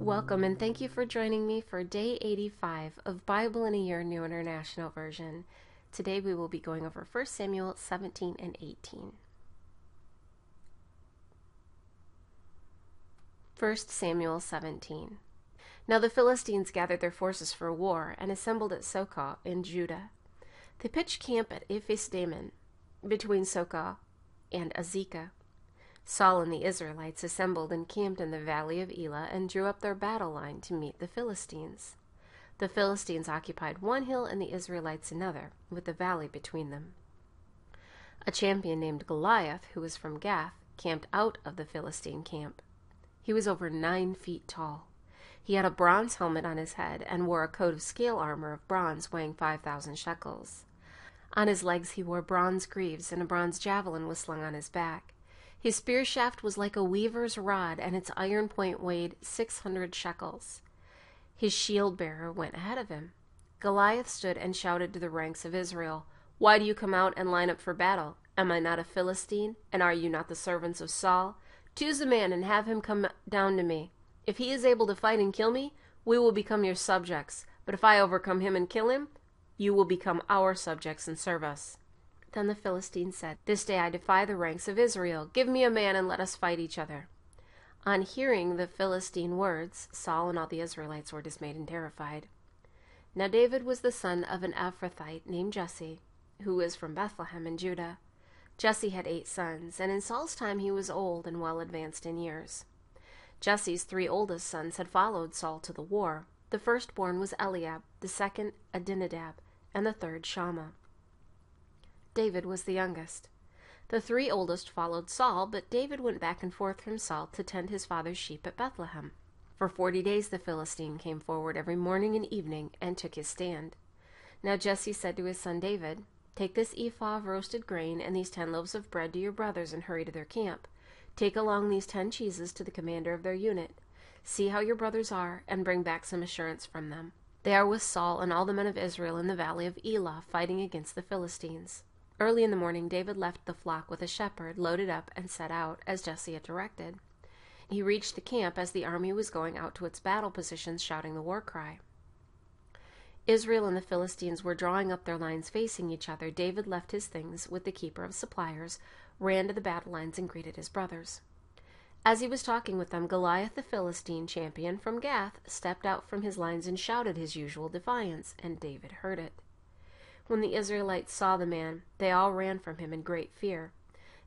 Welcome and thank you for joining me for day 85 of Bible in a Year New International Version. Today we will be going over 1 Samuel 17 and 18. 1 Samuel 17. Now the Philistines gathered their forces for war and assembled at Socoh in Judah. They pitched camp at Ephes-dammim, between Socoh and Azekah. Saul and the Israelites assembled and camped in the valley of Elah and drew up their battle line to meet the Philistines. The Philistines occupied one hill and the Israelites another, with the valley between them. A champion named Goliath, who was from Gath, camped out of the Philistine camp. He was over 9 feet tall. He had a bronze helmet on his head and wore a coat of scale armor of bronze weighing 5,000 shekels. On his legs he wore bronze greaves, and a bronze javelin was slung on his back. His spear shaft was like a weaver's rod, and its iron point weighed 600 shekels. His shield-bearer went ahead of him. Goliath stood and shouted to the ranks of Israel, "Why do you come out and line up for battle? Am I not a Philistine, and are you not the servants of Saul? Choose a man and have him come down to me. If he is able to fight and kill me, we will become your subjects. But if I overcome him and kill him, you will become our subjects and serve us." Then the Philistines said, "This day I defy the ranks of Israel. Give me a man and let us fight each other." On hearing the Philistine words, Saul and all the Israelites were dismayed and terrified. Now David was the son of an Ephrathite named Jesse, who was from Bethlehem in Judah. Jesse had 8 sons, and in Saul's time he was old and well advanced in years. Jesse's 3 oldest sons had followed Saul to the war. The firstborn was Eliab, the second Abinadab, and the third Shammah. David was the youngest. The 3 oldest followed Saul, but David went back and forth from Saul to tend his father's sheep at Bethlehem. For 40 days the Philistine came forward every morning and evening and took his stand. Now Jesse said to his son David, "Take this ephah of roasted grain and these 10 loaves of bread to your brothers and hurry to their camp. Take along these 10 cheeses to the commander of their unit. See how your brothers are, and bring back some assurance from them. They are with Saul and all the men of Israel in the valley of Elah, fighting against the Philistines." Early in the morning David left the flock with a shepherd, loaded up, and set out, as Jesse had directed. He reached the camp as the army was going out to its battle positions, shouting the war cry. Israel and the Philistines were drawing up their lines facing each other. David left his things with the keeper of suppliers, ran to the battle lines, and greeted his brothers. As he was talking with them, Goliath the Philistine champion from Gath stepped out from his lines and shouted his usual defiance, and David heard it. When the Israelites saw the man, they all ran from him in great fear.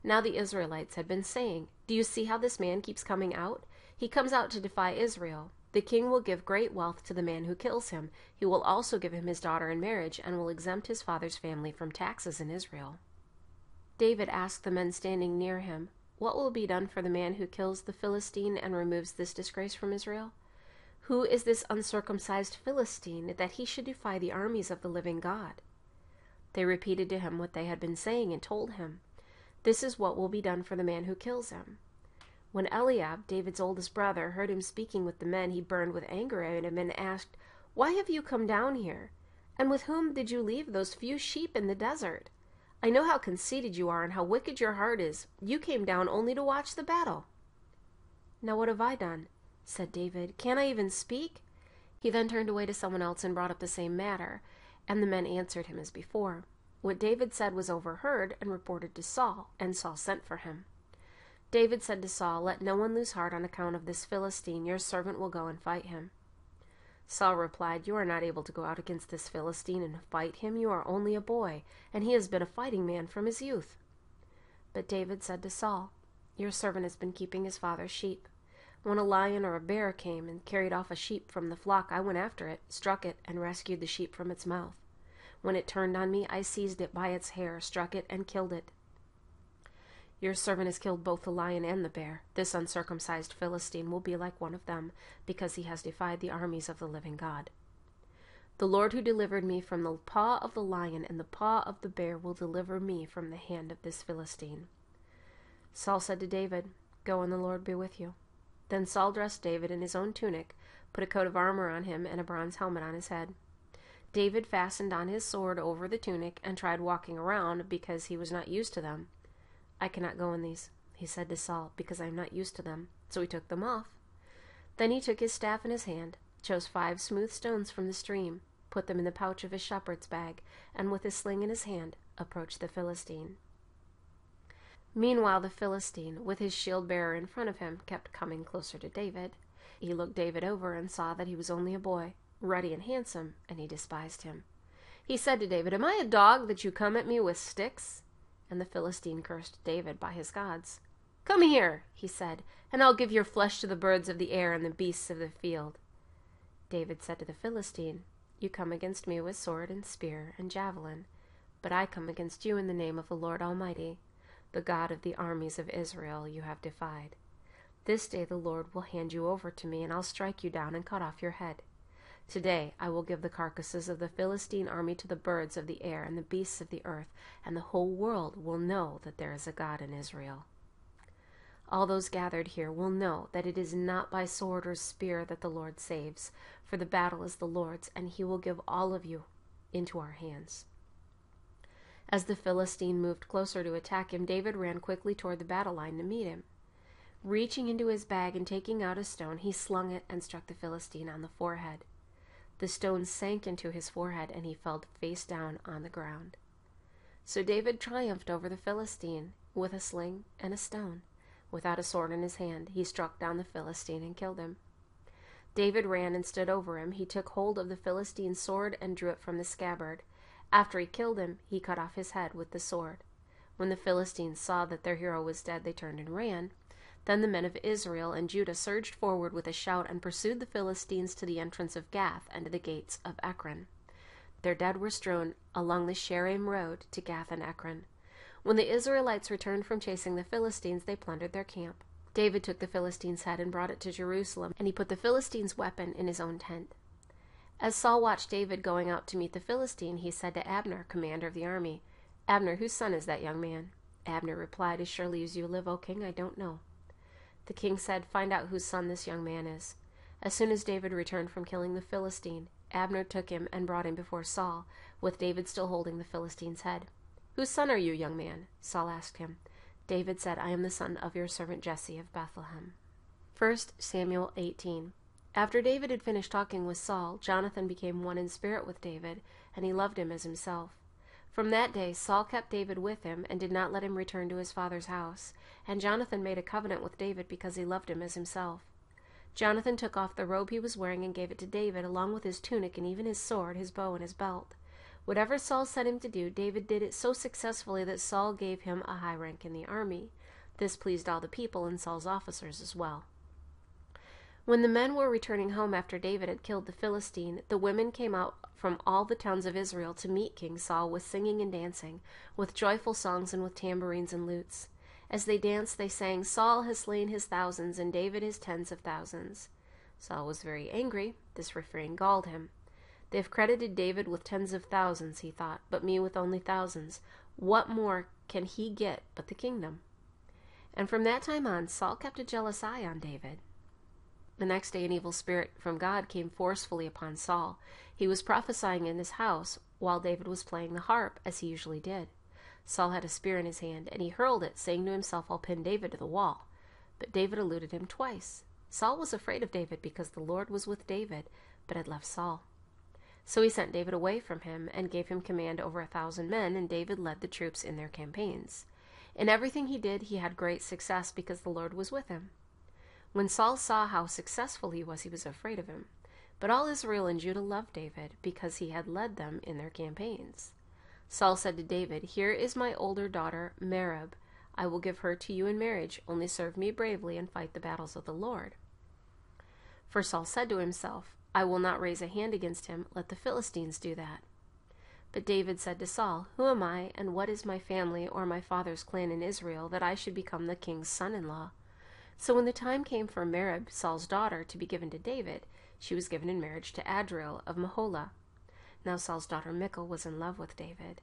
Now the Israelites had been saying, "Do you see how this man keeps coming out? He comes out to defy Israel. The king will give great wealth to the man who kills him. He will also give him his daughter in marriage and will exempt his father's family from taxes in Israel." David asked the men standing near him, "What will be done for the man who kills the Philistine and removes this disgrace from Israel? Who is this uncircumcised Philistine that he should defy the armies of the living God?" They repeated to him what they had been saying and told him, "This is what will be done for the man who kills him." When Eliab, David's oldest brother, heard him speaking with the men, he burned with anger at him and asked, "Why have you come down here? And with whom did you leave those few sheep in the desert? I know how conceited you are and how wicked your heart is. You came down only to watch the battle." "Now what have I done?" said David. "Can't I even speak?" He then turned away to someone else and brought up the same matter, and the men answered him as before. What David said was overheard and reported to Saul, and Saul sent for him. David said to Saul, "Let no one lose heart on account of this Philistine. Your servant will go and fight him." Saul replied, "You are not able to go out against this Philistine and fight him. You are only a boy, and he has been a fighting man from his youth." But David said to Saul, "Your servant has been keeping his father's sheep. When a lion or a bear came and carried off a sheep from the flock, I went after it, struck it, and rescued the sheep from its mouth. When it turned on me, I seized it by its hair, struck it, and killed it. Your servant has killed both the lion and the bear. This uncircumcised Philistine will be like one of them, because he has defied the armies of the living God. The Lord who delivered me from the paw of the lion and the paw of the bear will deliver me from the hand of this Philistine." Saul said to David, "Go, and the Lord be with you." Then Saul dressed David in his own tunic, put a coat of armor on him, and a bronze helmet on his head. David fastened on his sword over the tunic and tried walking around because he was not used to them. "I cannot go in these," he said to Saul, "because I am not used to them." So he took them off. Then he took his staff in his hand, chose 5 smooth stones from the stream, put them in the pouch of his shepherd's bag, and with his sling in his hand, approached the Philistine. Meanwhile the Philistine, with his shield-bearer in front of him, kept coming closer to David. He looked David over and saw that he was only a boy, ruddy and handsome, and he despised him. He said to David, "Am I a dog that you come at me with sticks?" And the Philistine cursed David by his gods. "Come here," he said, "and I'll give your flesh to the birds of the air and the beasts of the field." David said to the Philistine, "You come against me with sword and spear and javelin, but I come against you in the name of the Lord Almighty, the God of the armies of Israel you have defied. This day the Lord will hand you over to me, and I'll strike you down and cut off your head. Today I will give the carcasses of the Philistine army to the birds of the air and the beasts of the earth, and the whole world will know that there is a God in Israel. All those gathered here will know that it is not by sword or spear that the Lord saves, for the battle is the Lord's, and he will give all of you into our hands." As the Philistine moved closer to attack him, David ran quickly toward the battle line to meet him. Reaching into his bag and taking out a stone, he slung it and struck the Philistine on the forehead. The stone sank into his forehead, and he fell face down on the ground. So David triumphed over the Philistine with a sling and a stone. Without a sword in his hand, he struck down the Philistine and killed him. David ran and stood over him. He took hold of the Philistine's sword and drew it from the scabbard. After he killed him, he cut off his head with the sword. When the Philistines saw that their hero was dead, they turned and ran. Then the men of Israel and Judah surged forward with a shout and pursued the Philistines to the entrance of Gath and to the gates of Ekron. Their dead were strewn along the Shaaraim road to Gath and Ekron. When the Israelites returned from chasing the Philistines, they plundered their camp. David took the Philistine's head and brought it to Jerusalem, and he put the Philistine's weapon in his own tent. As Saul watched David going out to meet the Philistine, he said to Abner, commander of the army, "Abner, whose son is that young man?" Abner replied, "As surely as you live, O king, I don't know." The king said, "Find out whose son this young man is." As soon as David returned from killing the Philistine, Abner took him and brought him before Saul, with David still holding the Philistine's head. "Whose son are you, young man?" Saul asked him. David said, "I am the son of your servant Jesse of Bethlehem." 1 Samuel 18. After David had finished talking with Saul, Jonathan became one in spirit with David, and he loved him as himself. From that day Saul kept David with him and did not let him return to his father's house, and Jonathan made a covenant with David because he loved him as himself. Jonathan took off the robe he was wearing and gave it to David, along with his tunic and even his sword, his bow, and his belt. Whatever Saul set him to do, David did it so successfully that Saul gave him a high rank in the army. This pleased all the people and Saul's officers as well. When the men were returning home after David had killed the Philistine, the women came out from all the towns of Israel to meet King Saul with singing and dancing, with joyful songs and with tambourines and lutes. As they danced, they sang, "Saul has slain his thousands, and David his tens of thousands." Saul was very angry. This refrain galled him. "They have credited David with tens of thousands," he thought, "but me with only thousands. What more can he get but the kingdom?" And from that time on, Saul kept a jealous eye on David. The next day an evil spirit from God came forcefully upon Saul. He was prophesying in his house while David was playing the harp, as he usually did. Saul had a spear in his hand, and he hurled it, saying to himself, "I'll pin David to the wall." But David eluded him twice. Saul was afraid of David because the Lord was with David, but had left Saul. So he sent David away from him and gave him command over 1,000 men, and David led the troops in their campaigns. In everything he did, he had great success because the Lord was with him. When Saul saw how successful he was afraid of him. But all Israel and Judah loved David because he had led them in their campaigns. Saul said to David, "Here is my older daughter, Merab. I will give her to you in marriage. Only serve me bravely and fight the battles of the Lord." For Saul said to himself, "I will not raise a hand against him. Let the Philistines do that." But David said to Saul, "Who am I, and what is my family or my father's clan in Israel, that I should become the king's son-in-law?" So when the time came for Merab, Saul's daughter, to be given to David, she was given in marriage to Adriel of Meholah. Now Saul's daughter Michal was in love with David,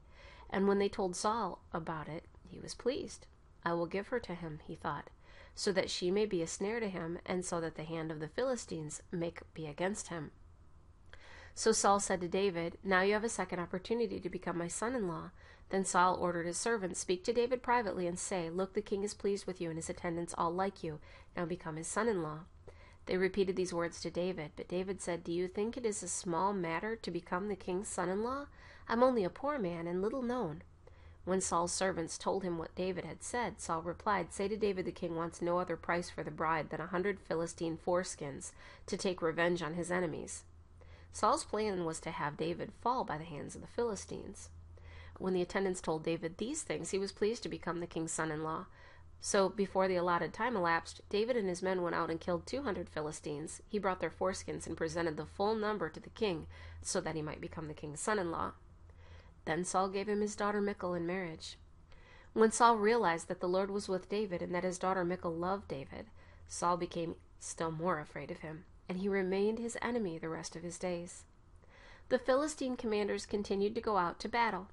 and when they told Saul about it, he was pleased. "I will give her to him," he thought, "so that she may be a snare to him, and so that the hand of the Philistines may be against him." So Saul said to David, "Now you have a second opportunity to become my son-in-law." Then Saul ordered his servants, "Speak to David privately and say, 'Look, the king is pleased with you, and his attendants all like you. Now become his son-in-law.'" They repeated these words to David, but David said, "Do you think it is a small matter to become the king's son-in-law? I'm only a poor man and little known." When Saul's servants told him what David had said, Saul replied, "Say to David the king wants no other price for the bride than 100 Philistine foreskins to take revenge on his enemies." Saul's plan was to have David fall by the hands of the Philistines. When the attendants told David these things, he was pleased to become the king's son-in-law. So before the allotted time elapsed, David and his men went out and killed 200 Philistines. He brought their foreskins and presented the full number to the king so that he might become the king's son-in-law. Then Saul gave him his daughter Michal in marriage. When Saul realized that the Lord was with David and that his daughter Michal loved David, Saul became still more afraid of him, and he remained his enemy the rest of his days. The Philistine commanders continued to go out to battle,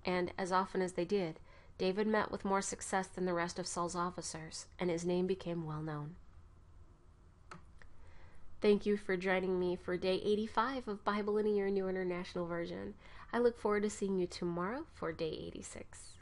and as often as they did, David met with more success than the rest of Saul's officers, and his name became well known. Thank you for joining me for day 85 of Bible in a Year, New International Version. I look forward to seeing you tomorrow for day 86.